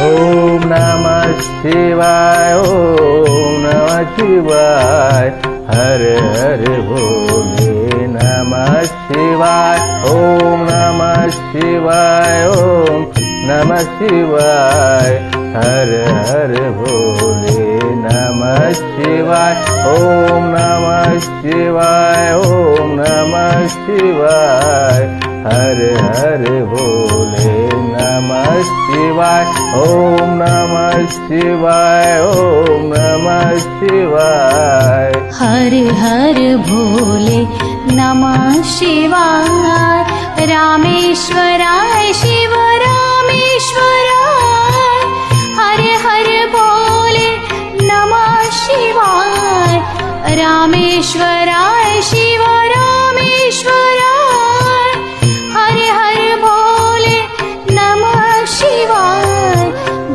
ओम नमः शिवाय, ओम नमः शिवाय, हर हर भोले नमः शिवाय, ओम नमः शिवाय, ओम नमः शिवाय, हर हर भोले नमः शिवाय, ओम नमः शिवाय, ओम नमः शिवाय, हर हर भोले नमः शिवाय, ओम नमः शिवाय, ओम नमः शिवाय, हर हर भोले नमः शिवाय। रामेश्वराय शिव रामेश्वराय, हर हर भोले नमः शिवाय। रामेश्वराय शिव रामेश्वराय, हर हर भोले नमः शिवाय।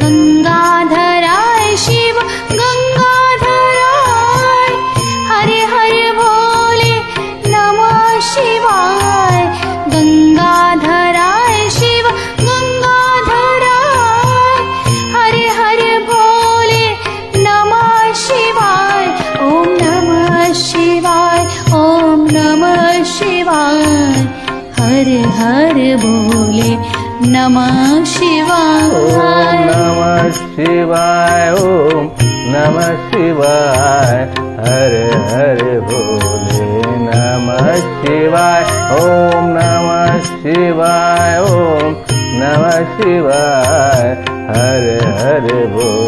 गंगाधराय शिव गंगाधराय, हर हर भोले नमः शिवाय। गंगाधराय शिव गंगाधराय, हर हर भोले नमः शिवाय। ओम नमः शिवाय, ओम नमः शिवाय, हर हर भोले नमः शिवाय। ओम नमः शिवाय, ओम नमः शिवाय, हर हर भोले नमः शिवाय, ओम नमः शिवाय, ओम नमः शिवाय, हर हर भोले